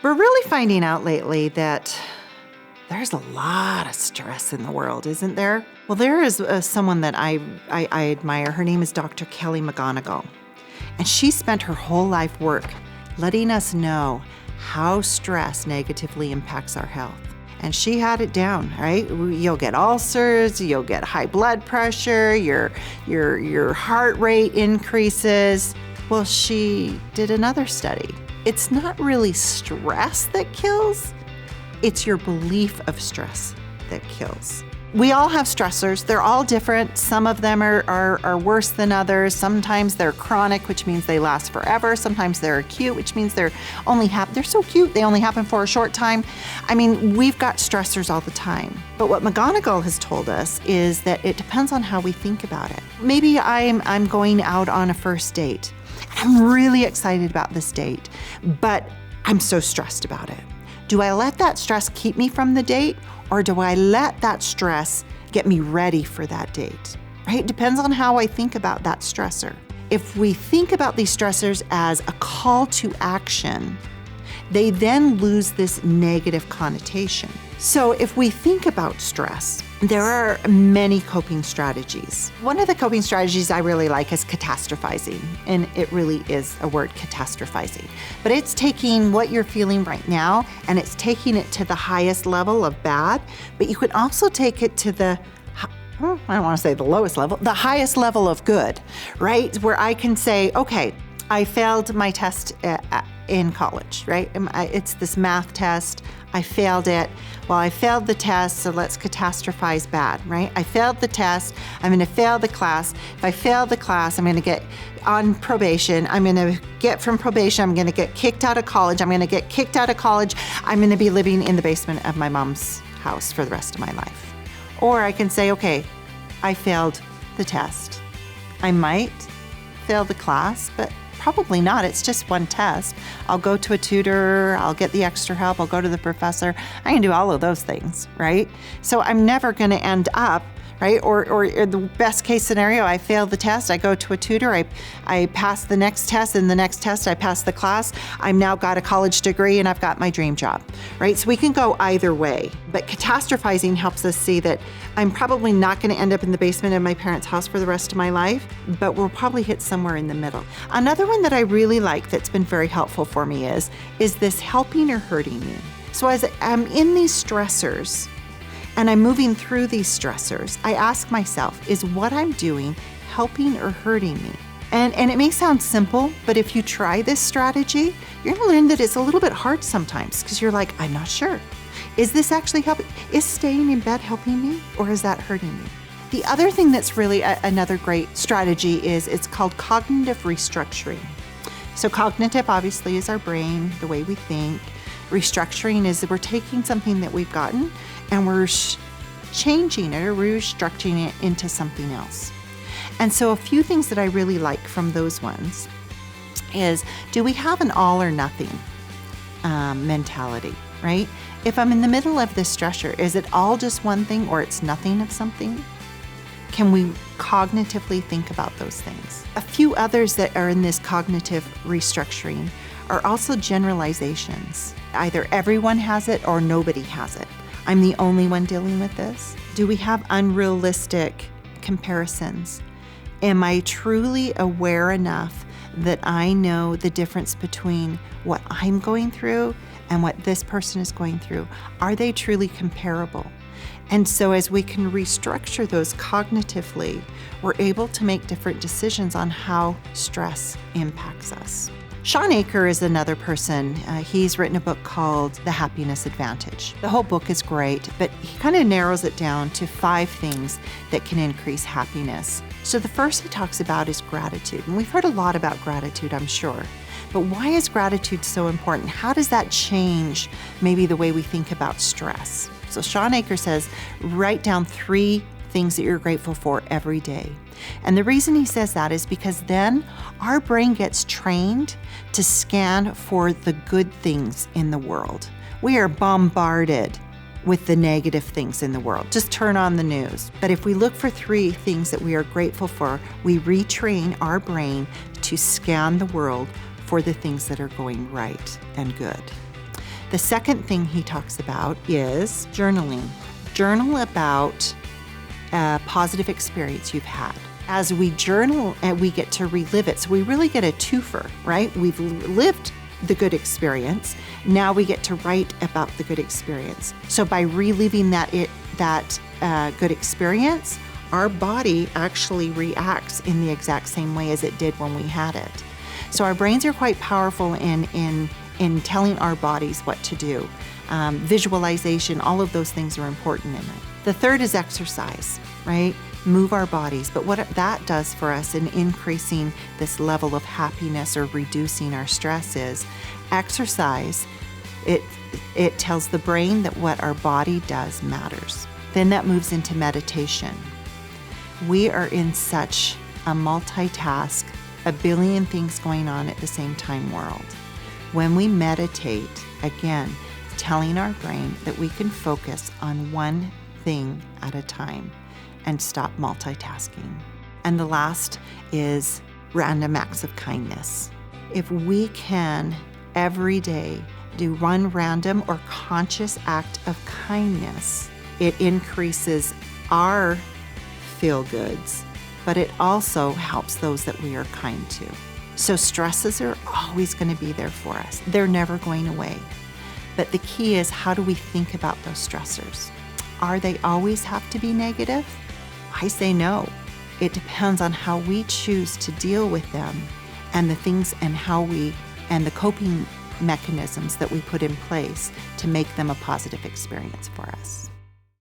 We're really finding out lately that there's a lot of stress in the world, isn't there? Well, there is someone that I admire. Her name is Dr. Kelly McGonigal. And she spent her whole life work letting us know how stress negatively impacts our health. And she had it down, right? You'll get ulcers, you'll get high blood pressure, your heart rate increases. Well, she did another study. It's not really stress that kills, it's your belief of stress that kills. We all have stressors. They're all different. Some of them are worse than others. Sometimes they're chronic, which means they last forever. Sometimes they're acute, which means they're so cute, they only happen for a short time. I mean, we've got stressors all the time. But what McGonigal has told us is that it depends on how we think about it. Maybe I'm going out on a first date. I'm really excited about this date, but I'm so stressed about it. Do I let that stress keep me from the date, or do I let that stress get me ready for that date? Right? It depends on how I think about that stressor. If we think about these stressors as a call to action, they then lose this negative connotation. So if we think about stress, there are many coping strategies. One of the coping strategies I really like is catastrophizing, and it really is a word, catastrophizing. But it's taking what you're feeling right now and it's taking it to the highest level of bad, but you could also take it to the I don't want to say the lowest level, the highest level of good, right? Where I can say, okay, I failed my test in college, right? It's this math test. I failed it. Well, I failed the test, so let's catastrophize bad, right? I failed the test. I'm going to fail the class. If I fail the class, I'm going to get on probation. I'm going to get from probation. I'm going to get kicked out of college. I'm going to get kicked out of college. I'm going to be living in the basement of my mom's house for the rest of my life. Or I can say, okay, I failed the test. I might fail the class, but probably not. It's just one test. I'll go to a tutor, I'll get the extra help, I'll go to the professor. I can do all of those things, right? So I'm never going to end up, right? Or the best case scenario, I fail the test, I go to a tutor, I pass the next test, and the next test I pass the class. I've now got a college degree and I've got my dream job, right? So we can go either way. But catastrophizing helps us see that I'm probably not going to end up in the basement of my parents' house for the rest of my life, but we'll probably hit somewhere in the middle. Another one that I really like that's been very helpful for me is this helping or hurting me? So as I'm in these stressors, and I'm moving through these stressors, I ask myself, is what I'm doing helping or hurting me? And it may sound simple, but if you try this strategy, you're gonna learn that it's a little bit hard sometimes because you're like, I'm not sure. Is this actually helping? Is staying in bed helping me, or is that hurting me? The other thing that's really another great strategy is it's called cognitive restructuring. So cognitive obviously is our brain, the way we think. Restructuring is that we're taking something that we've gotten and we're changing it or restructuring it into something else. And so a few things that I really like from those ones is, do we have an all or nothing mentality, right? If I'm in the middle of this stressor, is it all just one thing or it's nothing of something? Can we cognitively think about those things? A few others that are in this cognitive restructuring are also generalizations. Either everyone has it or nobody has it. I'm the only one dealing with this. Do we have unrealistic comparisons? Am I truly aware enough that I know the difference between what I'm going through and what this person is going through? Are they truly comparable? And so as we can restructure those cognitively, we're able to make different decisions on how stress impacts us. Shawn Achor is another person. He's written a book called The Happiness Advantage. The whole book is great, but he kind of narrows it down to 5 things that can increase happiness. So the first he talks about is gratitude. And we've heard a lot about gratitude, I'm sure. But why is gratitude so important? How does that change maybe the way we think about stress? So Shawn Achor says, write down 3 things that you're grateful for every day. And the reason he says that is because then our brain gets trained to scan for the good things in the world. We are bombarded with the negative things in the world. Just turn on the news. But if we look for 3 things that we are grateful for, we retrain our brain to scan the world for the things that are going right and good. The second thing he talks about is journaling. Journal about a positive experience you've had. As we journal, we get to relive it. So we really get a twofer, right? We've lived the good experience. Now we get to write about the good experience. So by reliving that good experience, our body actually reacts in the exact same way as it did when we had it. So our brains are quite powerful in telling our bodies what to do. Visualization, all of those things are important in it. The third is exercise, right? Move our bodies. But what that does for us in increasing this level of happiness or reducing our stress is exercise. It tells the brain that what our body does matters. Then that moves into meditation. We are in such a multitask, a billion things going on at the same time world. When we meditate, again, telling our brain that we can focus on one thing at a time and stop multitasking. And the last is random acts of kindness. If we can every day do one random or conscious act of kindness, it increases our feel-goods, but it also helps those that we are kind to. So stresses are always going to be there for us. They're never going away. But the key is, how do we think about those stressors? Are they always have to be negative? I say no. It depends on how we choose to deal with them and the things and the coping mechanisms that we put in place to make them a positive experience for us.